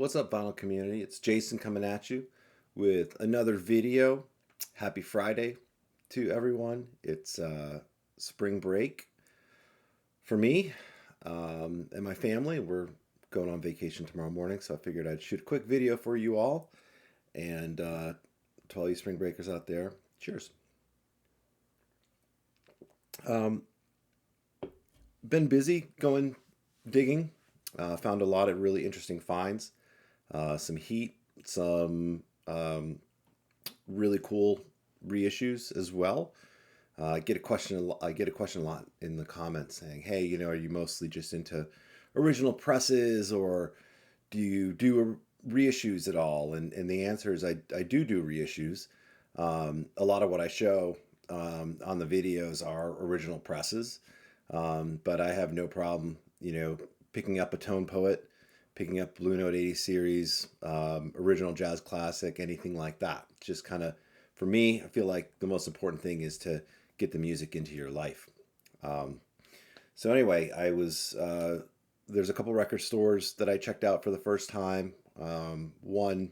What's up, vinyl community? It's Jason coming at you with another video. Happy Friday to everyone. It's spring break for me and my family. We're going on vacation tomorrow morning, so I figured I'd shoot a quick video for you all. And to all you spring breakers out there, cheers. Been busy going digging. Found a lot of really interesting finds. Some heat, some really cool reissues as well. I get a question a lot in the comments saying, "Hey, are you mostly just into original presses, or do you do reissues at all?" And the answer is I do reissues. A lot of what I show on the videos are original presses, but I have no problem, picking up a Tone Poet, picking up Blue Note 80 series, original jazz classic, anything like that. Just kind of, for me, I feel like the most important thing is to get the music into your life. So anyway, there's a couple record stores that I checked out for the first time. One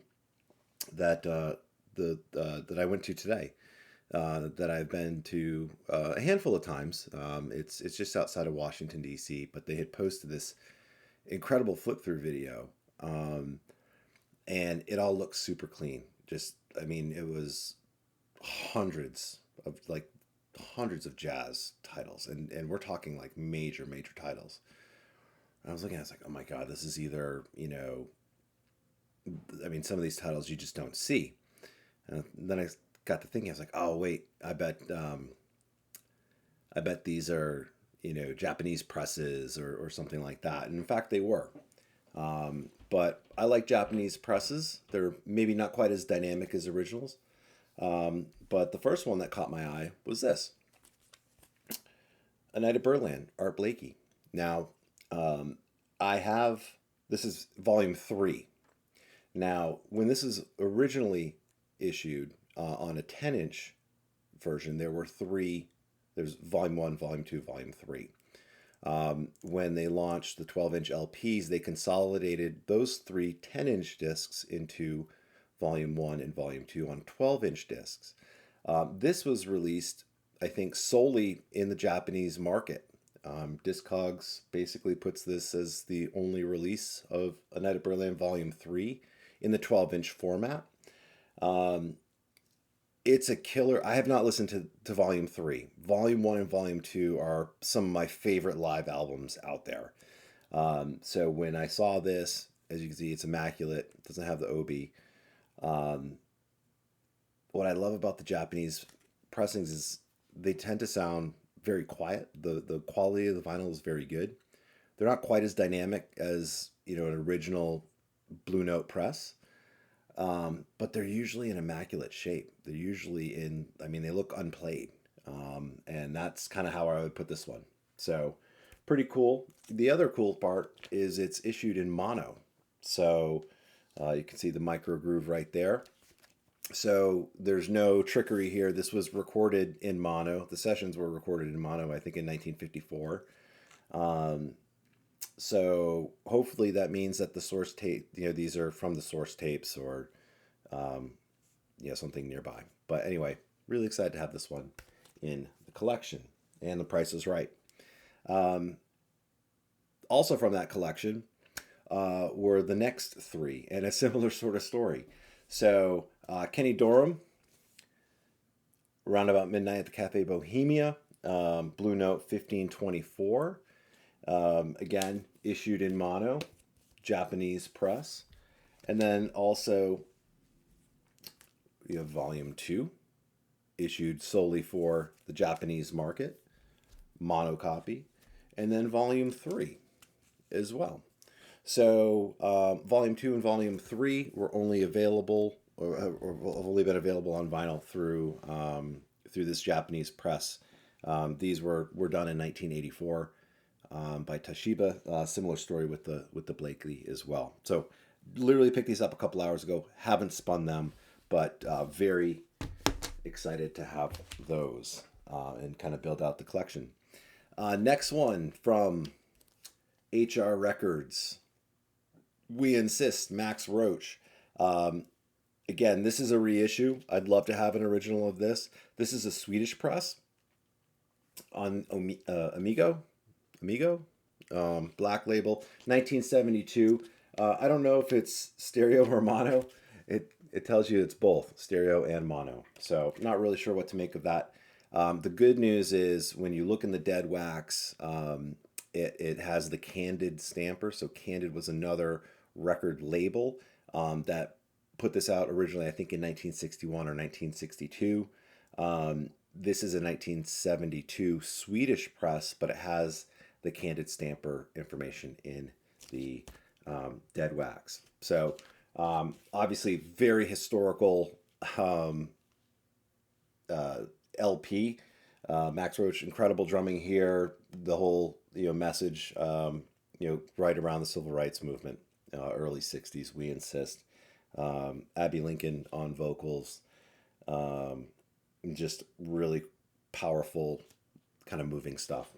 that that I went to today, that I've been to a handful of times. It's just outside of Washington, D.C., but they had posted this incredible flip through video, and it all looks super clean. It was hundreds of jazz titles, and we're talking like major titles. And I was looking at it, I was like, oh my god, this is either, some of these titles you just don't see. And then I got to thinking, I was like, oh wait, I bet these are, Japanese presses or something like that. And in fact, they were. But I like Japanese presses. They're maybe not quite as dynamic as originals. But the first one that caught my eye was this. A Night at Birdland, Art Blakey. Now, this is volume 3. Now, when this is originally issued on a 10-inch version, there were 3. There's volume 1, volume 2, volume 3. When they launched the 12-inch LPs, they consolidated those 3 10-inch discs into volume 1 and volume 2 on 12-inch discs. This was released, I think, solely in the Japanese market. Discogs basically puts this as the only release of A Night at Birdland Volume 3 in the 12-inch format. It's a killer. I have not listened to Volume 3. Volume 1 and Volume 2 are some of my favorite live albums out there. So when I saw this, as you can see, it's immaculate. It doesn't have the obi. What I love about the Japanese pressings is they tend to sound very quiet. The quality of the vinyl is very good. They're not quite as dynamic as, an original Blue Note press. But they're usually in immaculate shape. They're usually they look unplayed. And that's kind of how I would put this one. So pretty cool. The other cool part is it's issued in mono. So you can see the micro groove right there. So there's no trickery here. This was recorded in mono. The sessions were recorded in mono, I think, in 1954. So hopefully that means that the source tape, these are from the source tapes or, something nearby. But anyway, really excited to have this one in the collection, and the price is right. Also from that collection were the next 3, and a similar sort of story. So Kenny Dorham, around about midnight at the Cafe Bohemia, Blue Note 1524. Again, issued in mono, Japanese press. And then also we have Volume 2, issued solely for the Japanese market, mono copy. And then Volume 3 as well. So Volume 2 and Volume 3 were only available, or have only been available on vinyl through this Japanese press. These were done in 1984. By Toshiba. Similar story with the Blakey as well. So literally picked these up a couple hours ago. Haven't spun them, but very excited to have those and kind of build out the collection. Next one from HR Records. We Insist, Max Roach. Um, Again, this is a reissue. I'd love to have an original of this. This is a Swedish press on Amigo, Amigo, Black Label, 1972. I don't know if it's stereo or mono. It tells you it's both stereo and mono. So not really sure what to make of that. The good news is when you look in the dead wax, it has the Candid stamper. So Candid was another record label that put this out originally, I think in 1961 or 1962. This is a 1972 Swedish press, but it has the Candid stamper information in the dead wax. So obviously very historical LP. Max Roach, incredible drumming here. The whole message right around the civil rights movement, early '60s. We Insist. Abby Lincoln on vocals. Just really powerful, kind of moving stuff.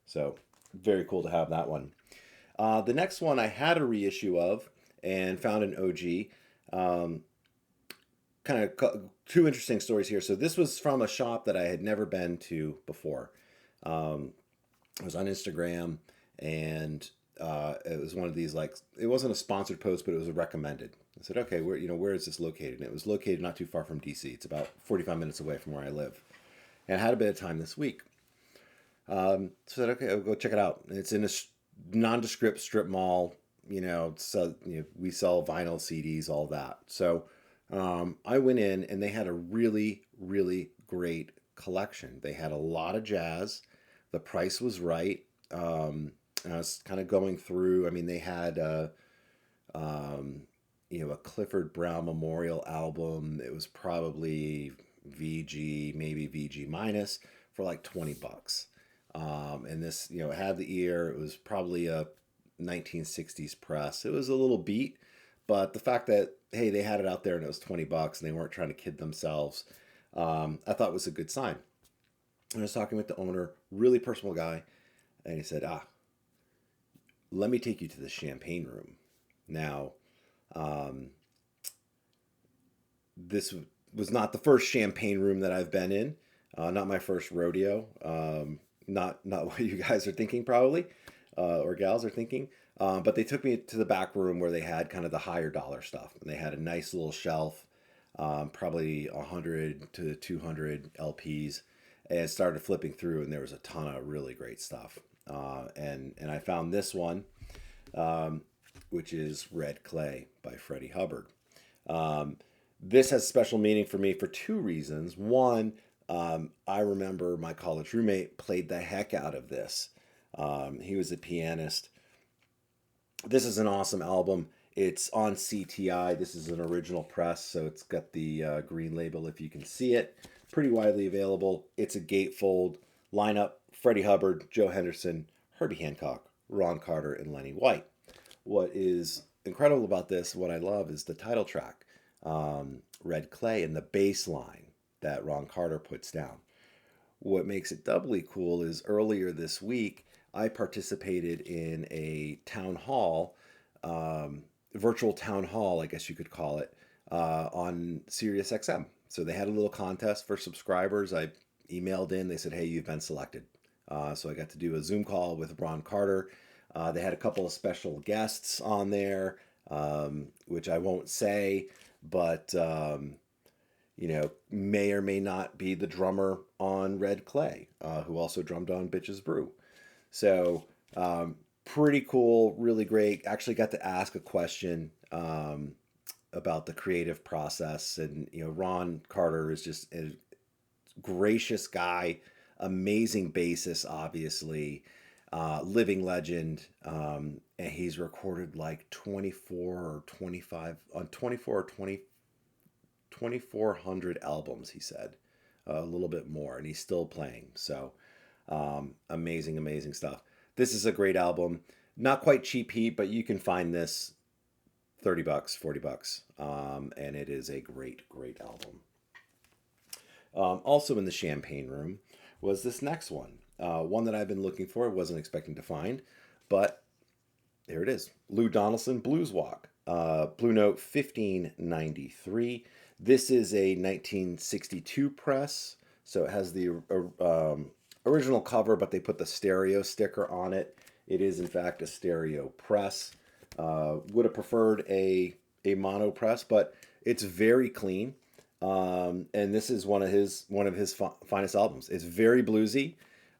So very cool to have that one. The next one I had a reissue of and found an OG. Kind of two interesting stories here. So this was from a shop that I had never been to before. It was on Instagram, and it was one of these, like, it wasn't a sponsored post, but it was a recommended. I said, okay, where is this located? And it was located not too far from DC. It's about 45 minutes away from where I live. And I had a bit of time this week. So I said, okay, I'll go check it out. And it's in a nondescript strip mall. So we sell vinyl CDs, all that. So I went in, and they had a really, really great collection. They had a lot of jazz. The price was right. And I was kind of going through. I mean, they had a Clifford Brown Memorial album. It was probably VG, maybe VG minus, for like $20. And this, it had the ear. It was probably a 1960s press. It was a little beat, but the fact that, hey, they had it out there and it was $20 and they weren't trying to kid themselves, I thought was a good sign. And I was talking with the owner, really personal guy, and he said, let me take you to the champagne room. Now, this was not the first champagne room that I've been in, not my first rodeo, not what you guys are thinking probably, or gals are thinking, but they took me to the back room where they had kind of the higher dollar stuff, and they had a nice little shelf, probably 100 to 200 LPs, and started flipping through, and there was a ton of really great stuff. And I found this one, which is Red Clay by Freddie Hubbard. This has special meaning for me for two reasons. One, I remember my college roommate played the heck out of this. He was a pianist. This is an awesome album. It's on CTI. This is an original press, so it's got the green label if you can see it. Pretty widely available. It's a gatefold lineup. Freddie Hubbard, Joe Henderson, Herbie Hancock, Ron Carter, and Lenny White. What is incredible about this, what I love, is the title track, Red Clay, and the bass line that Ron Carter puts down. What makes it doubly cool is earlier this week, I participated in a town hall, virtual town hall, I guess you could call it, on Sirius XM. So they had a little contest for subscribers. I emailed in. They said, hey, you've been selected. So I got to do a Zoom call with Ron Carter. They had a couple of special guests on there, which I won't say, but, may or may not be the drummer on Red Clay, who also drummed on Bitches Brew. So pretty cool, really great. Actually got to ask a question about the creative process. And, Ron Carter is just a gracious guy, amazing bassist, obviously, living legend. And he's recorded like 24 or 25 on 24 or 20, 2,400 albums, he said, a little bit more, and he's still playing. So amazing, amazing stuff. This is a great album. Not quite cheap heat, but you can find this $30, $40, and it is a great, great album. Also in the champagne room was this next one. One that I've been looking for, wasn't expecting to find, but There it is. Lou Donaldson Blues Walk. Blue Note 1593. This is a 1962 press, so it has the original cover, but they put the stereo sticker on it. It is in fact a stereo press. Would have preferred a mono press, but it's very clean. And this is one of his finest albums. It's very bluesy.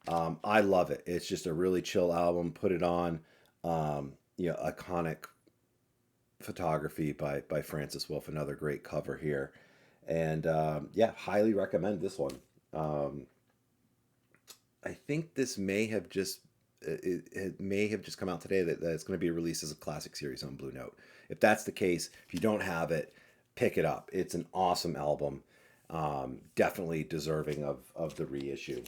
I love it. It's just a really chill album. Put it on. Iconic photography by Francis Wolff. Another great cover here, and highly recommend this one. I think this may have just it may have just come out today that it's going to be released as a classic series on Blue Note. If that's the case, if you don't have it, pick it up. It's an awesome album. Definitely deserving of the reissue.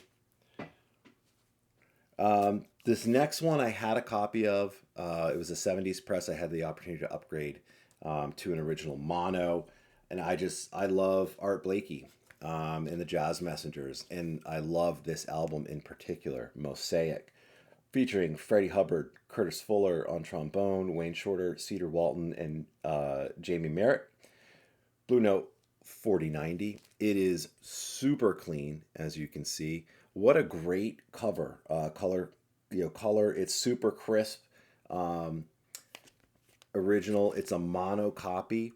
This next one I had a copy of. It was a 70s press. I had the opportunity to upgrade to an original mono. And I love Art Blakey and the Jazz Messengers. And I love this album in particular, Mosaic, featuring Freddie Hubbard, Curtis Fuller on trombone, Wayne Shorter, Cedar Walton, and Jamie Merritt. Blue Note 4090. It is super clean, as you can see. What a great cover. Color. It's super crisp. Original. It's a mono copy,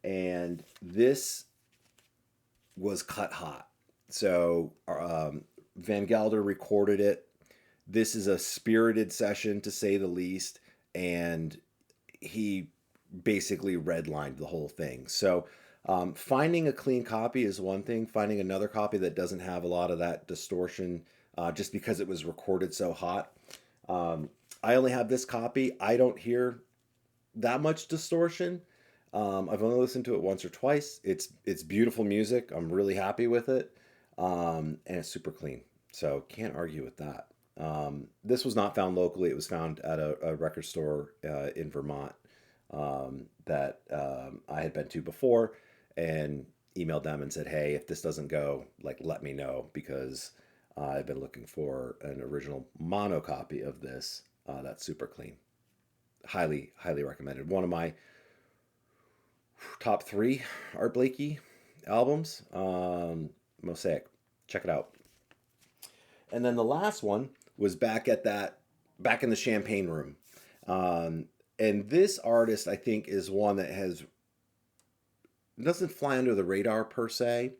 and this was cut hot. So Van Gelder recorded it. This is a spirited session, to say the least, and he basically redlined the whole thing. So finding a clean copy is one thing. Finding another copy that doesn't have a lot of that distortion, just because it was recorded so hot. I only have this copy. I don't hear that much distortion. I've only listened to it once or twice. It's beautiful music. I'm really happy with it, and it's super clean. So can't argue with that. This was not found locally. It was found at a record store in Vermont that I had been to before, and emailed them and said, hey, if this doesn't go, let me know, because I've been looking for an original mono copy of this. That's super clean. Highly, highly recommended. One of my top 3 Art Blakey albums, Mosaic. Check it out. And then the last one was back in the Champagne Room. And this artist, I think, is one that doesn't fly under the radar per se,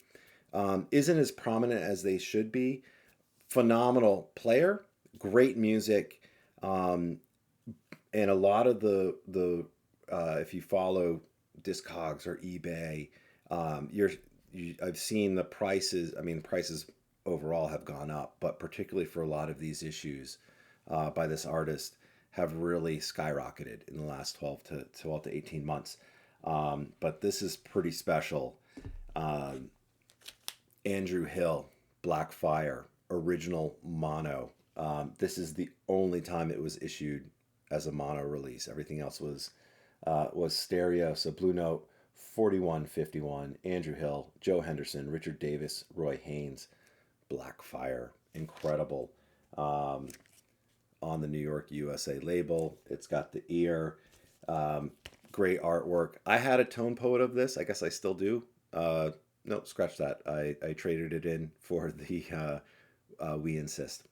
isn't as prominent as they should be. Phenomenal player, great music, and a lot of the if you follow Discogs or eBay, I've seen the prices. I mean, prices overall have gone up, but particularly for a lot of these issues by this artist have really skyrocketed in the last 12 to 18 months. But this is pretty special. Andrew Hill, Black Fire, original mono. This is the only time it was issued as a mono release. Everything else was stereo. So Blue Note 4151, Andrew Hill, Joe Henderson, Richard Davis, Roy Haynes, Black Fire. Incredible. On the New York USA label. It's got the ear. Great artwork. I had a Tone Poet of this. I guess I still do. No, scratch that. I traded it in for the We Insist.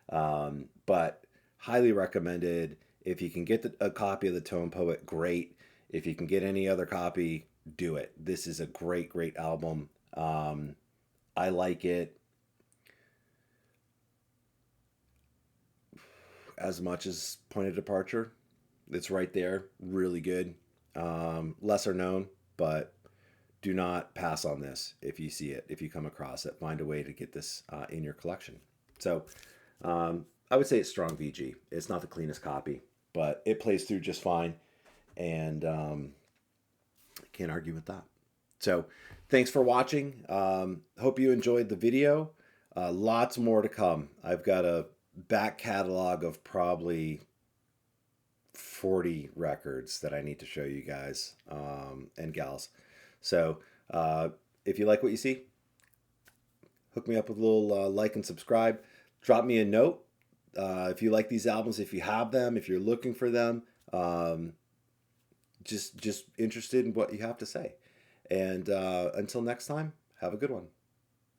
But highly recommended. If you can get a copy of the Tone Poet, great. If you can get any other copy, do it. This is a great, great album. I like it as much as Point of Departure. It's right there. Really good. Lesser known, but do not pass on this if you see it, if you come across it. Find a way to get this in your collection. So I would say it's strong VG. It's not the cleanest copy, but it plays through just fine, and can't argue with that. So thanks for watching. Hope you enjoyed the video. Lots more to come. I've got a back catalog of probably 40 records that I need to show you guys and gals. So if you like what you see, hook me up with a little like and subscribe. Drop me a note if you like these albums, if you have them, if you're looking for them. Um, just interested in what you have to say. And until next time, have a good one.